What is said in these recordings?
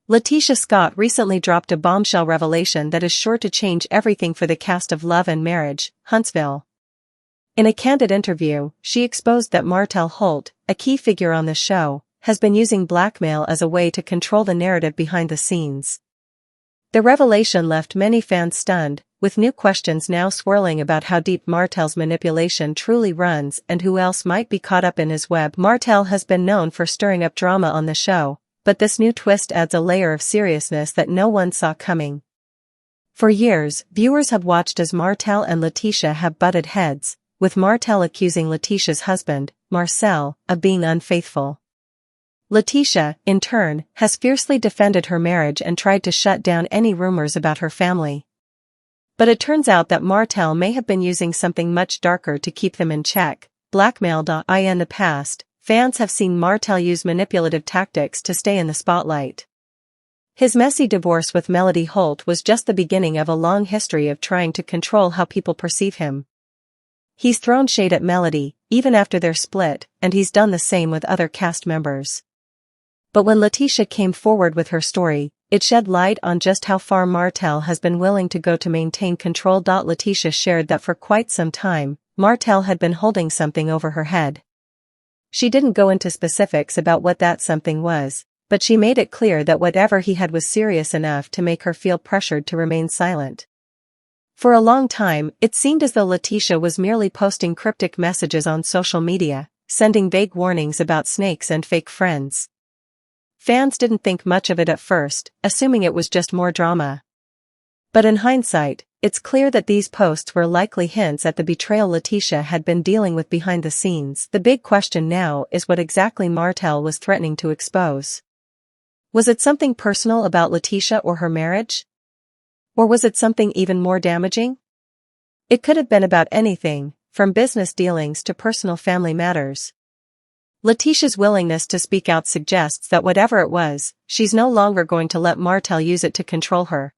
LaTisha Scott recently dropped a bombshell revelation that is sure to change everything for the cast of Love and Marriage, Huntsville. In a candid interview, she exposed that Martell Holt, a key figure on the show, has been using blackmail as a way to control the narrative behind the scenes. The revelation left many fans stunned, with new questions now swirling about how deep Martell's manipulation truly runs and who else might be caught up in his web. Martell has been known for stirring up drama on the show, but this new twist adds a layer of seriousness that no one saw coming. For years, viewers have watched as Martell and LaTisha have butted heads, with Martell accusing LaTisha's husband, Marcel, of being unfaithful. LaTisha, in turn, has fiercely defended her marriage and tried to shut down any rumors about her family. But it turns out that Martell may have been using something much darker to keep them in check, blackmail. In the past, fans have seen Martell use manipulative tactics to stay in the spotlight. His messy divorce with Melody Holt was just the beginning of a long history of trying to control how people perceive him. He's thrown shade at Melody, even after their split, and he's done the same with other cast members. But when LaTisha came forward with her story, it shed light on just how far Martell has been willing to go to maintain control. LaTisha shared that for quite some time, Martell had been holding something over her head. She didn't go into specifics about what that something was, but she made it clear that whatever he had was serious enough to make her feel pressured to remain silent. For a long time, it seemed as though LaTisha was merely posting cryptic messages on social media, sending vague warnings about snakes and fake friends. Fans didn't think much of it at first, assuming it was just more drama. But in hindsight, it's clear that these posts were likely hints at the betrayal LaTisha had been dealing with behind the scenes. The big question now is what exactly Martell was threatening to expose. Was it something personal about LaTisha or her marriage? Or was it something even more damaging? It could have been about anything, from business dealings to personal family matters. LaTisha's willingness to speak out suggests that whatever it was, she's no longer going to let Martell use it to control her.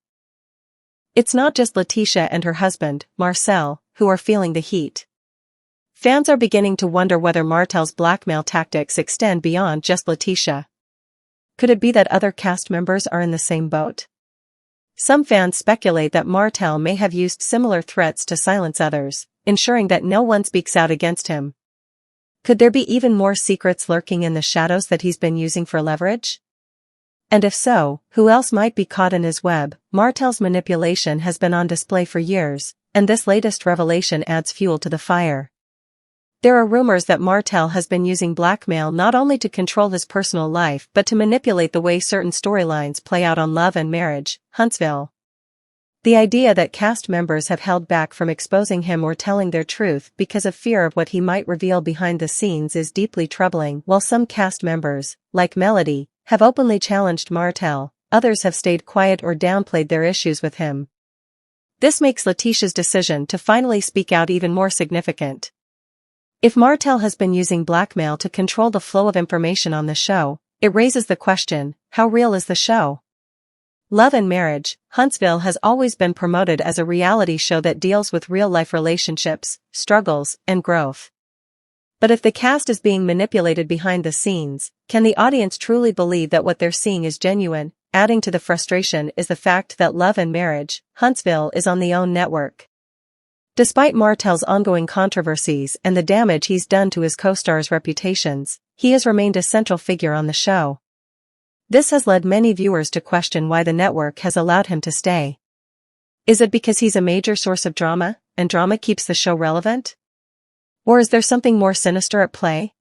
It's not just LaTisha and her husband, Marcel, who are feeling the heat. Fans are beginning to wonder whether Martell's blackmail tactics extend beyond just LaTisha. Could it be that other cast members are in the same boat? Some fans speculate that Martell may have used similar threats to silence others, ensuring that no one speaks out against him. Could there be even more secrets lurking in the shadows that he's been using for leverage? And if so, who else might be caught in his web? Martell's manipulation has been on display for years, and this latest revelation adds fuel to the fire. There are rumors that Martell has been using blackmail not only to control his personal life but to manipulate the way certain storylines play out on Love and Marriage, Huntsville. The idea that cast members have held back from exposing him or telling their truth because of fear of what he might reveal behind the scenes is deeply troubling. While some cast members, like Melody, have openly challenged Martell, others have stayed quiet or downplayed their issues with him. This makes LaTisha's decision to finally speak out even more significant. If Martell has been using blackmail to control the flow of information on the show, it raises the question, how real is the show? Love and Marriage, Huntsville has always been promoted as a reality show that deals with real-life relationships, struggles, and growth. But if the cast is being manipulated behind the scenes, can the audience truly believe that what they're seeing is genuine? Adding to the frustration is the fact that Love and Marriage, Huntsville is on the OWN network. Despite Martell's ongoing controversies and the damage he's done to his co-stars' reputations, he has remained a central figure on the show. This has led many viewers to question why the network has allowed him to stay. Is it because he's a major source of drama, and drama keeps the show relevant? Or is there something more sinister at play?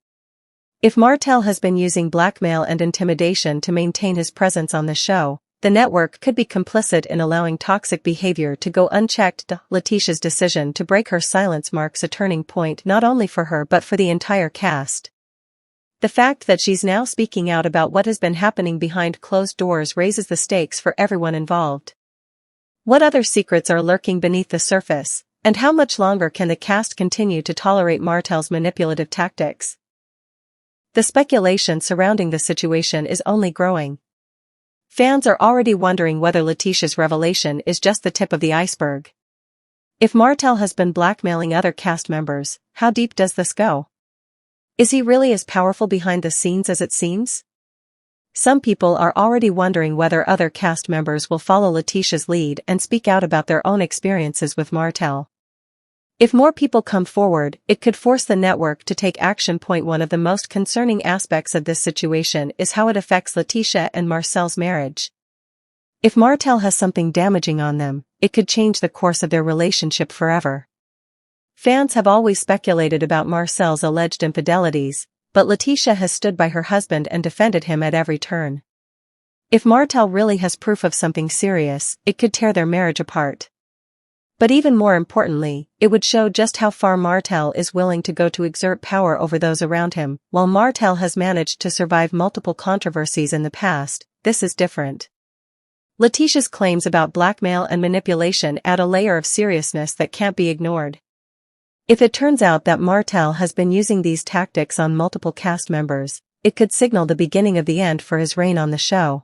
If Martell has been using blackmail and intimidation to maintain his presence on the show, the network could be complicit in allowing toxic behavior to go unchecked. LaTisha's decision to break her silence marks a turning point not only for her but for the entire cast. The fact that she's now speaking out about what has been happening behind closed doors raises the stakes for everyone involved. What other secrets are lurking beneath the surface, and how much longer can the cast continue to tolerate Martell's manipulative tactics? The speculation surrounding the situation is only growing. Fans are already wondering whether LaTisha's revelation is just the tip of the iceberg. If Martell has been blackmailing other cast members, how deep does this go? Is he really as powerful behind the scenes as it seems? Some people are already wondering whether other cast members will follow LaTisha's lead and speak out about their own experiences with Martell. If more people come forward, it could force the network to take action. One of the most concerning aspects of this situation is how it affects LaTisha and Marcel's marriage. If Martell has something damaging on them, it could change the course of their relationship forever. Fans have always speculated about Marcel's alleged infidelities, but LaTisha has stood by her husband and defended him at every turn. If Martell really has proof of something serious, it could tear their marriage apart. But even more importantly, it would show just how far Martell is willing to go to exert power over those around him. While Martell has managed to survive multiple controversies in the past, this is different. LaTisha's claims about blackmail and manipulation add a layer of seriousness that can't be ignored. If it turns out that Martell has been using these tactics on multiple cast members, it could signal the beginning of the end for his reign on the show.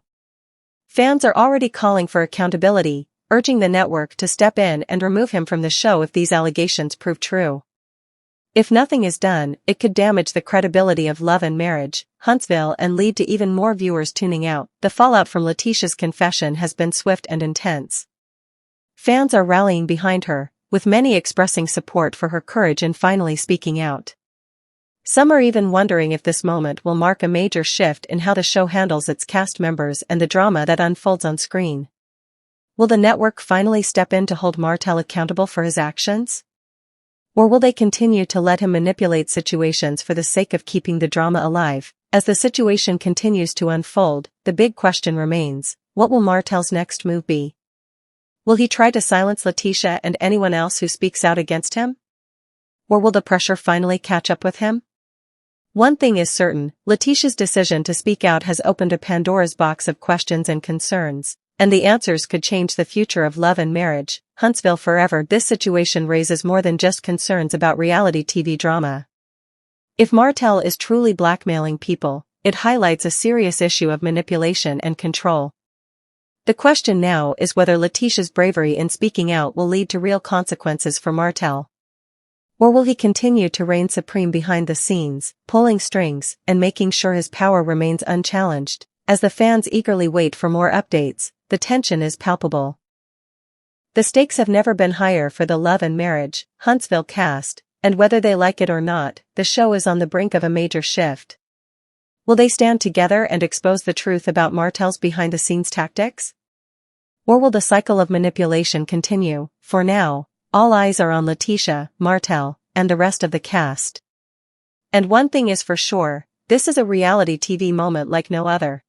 Fans are already calling for accountability, urging the network to step in and remove him from the show if these allegations prove true. If nothing is done, it could damage the credibility of Love and Marriage, Huntsville, and lead to even more viewers tuning out. The fallout from LaTisha's confession has been swift and intense. Fans are rallying behind her, with many expressing support for her courage in finally speaking out. Some are even wondering if this moment will mark a major shift in how the show handles its cast members and the drama that unfolds on screen. Will the network finally step in to hold Martell accountable for his actions? Or will they continue to let him manipulate situations for the sake of keeping the drama alive? As the situation continues to unfold, the big question remains: what will Martell's next move be? Will he try to silence LaTisha and anyone else who speaks out against him? Or will the pressure finally catch up with him? One thing is certain: LaTisha's decision to speak out has opened a Pandora's box of questions and concerns, and the answers could change the future of Love and Marriage, Huntsville forever. This situation raises more than just concerns about reality TV drama. If Martell is truly blackmailing people, it highlights a serious issue of manipulation and control. The question now is whether LaTisha's bravery in speaking out will lead to real consequences for Martell. Or will he continue to reign supreme behind the scenes, pulling strings and making sure his power remains unchallenged? As the fans eagerly wait for more updates, the tension is palpable. The stakes have never been higher for the Love and Marriage, Huntsville cast, and whether they like it or not, the show is on the brink of a major shift. Will they stand together and expose the truth about Martell's behind-the-scenes tactics? Or will the cycle of manipulation continue? For now, all eyes are on LaTisha, Martell, and the rest of the cast. And one thing is for sure: this is a reality TV moment like no other.